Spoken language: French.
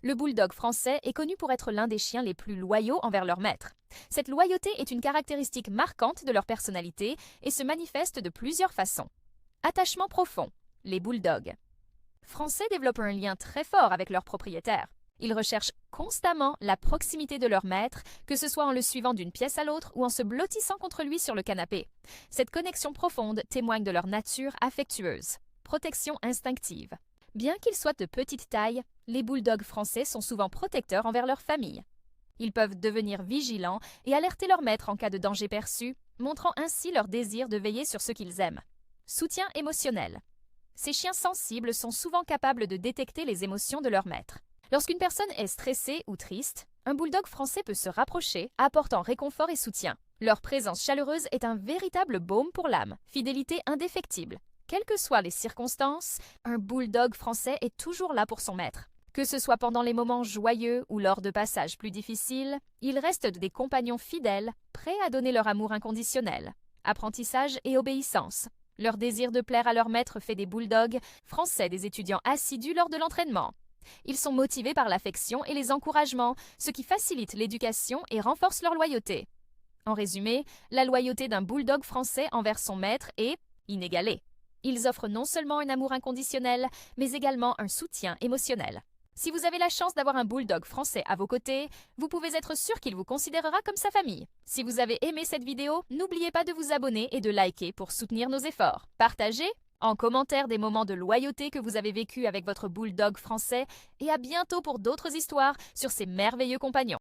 Le bulldog français est connu pour être l'un des chiens les plus loyaux envers leur maître. Cette loyauté est une caractéristique marquante de leur personnalité et se manifeste de plusieurs façons. Attachement profond. Les bulldogs français développent un lien très fort avec leur propriétaire. Ils recherchent constamment la proximité de leur maître, que ce soit en le suivant d'une pièce à l'autre ou en se blottissant contre lui sur le canapé. Cette connexion profonde témoigne de leur nature affectueuse. Protection instinctive. Bien qu'ils soient de petite taille, les bulldogs français sont souvent protecteurs envers leur famille. Ils peuvent devenir vigilants et alerter leur maître en cas de danger perçu, montrant ainsi leur désir de veiller sur ce qu'ils aiment. Soutien émotionnel. Ces chiens sensibles sont souvent capables de détecter les émotions de leur maître. Lorsqu'une personne est stressée ou triste, un bulldog français peut se rapprocher, apportant réconfort et soutien. Leur présence chaleureuse est un véritable baume pour l'âme, fidélité indéfectible. Quelles que soient les circonstances, un bulldog français est toujours là pour son maître. Que ce soit pendant les moments joyeux ou lors de passages plus difficiles, ils restent des compagnons fidèles, prêts à donner leur amour inconditionnel. Apprentissage et obéissance. Leur désir de plaire à leur maître fait des bulldogs français des étudiants assidus lors de l'entraînement. Ils sont motivés par l'affection et les encouragements, ce qui facilite l'éducation et renforce leur loyauté. En résumé, la loyauté d'un bulldog français envers son maître est inégalée. Ils offrent non seulement un amour inconditionnel, mais également un soutien émotionnel. Si vous avez la chance d'avoir un bulldog français à vos côtés, vous pouvez être sûr qu'il vous considérera comme sa famille. Si vous avez aimé cette vidéo, n'oubliez pas de vous abonner et de liker pour soutenir nos efforts. Partagez en commentaire des moments de loyauté que vous avez vécus avec votre bulldog français et à bientôt pour d'autres histoires sur ces merveilleux compagnons.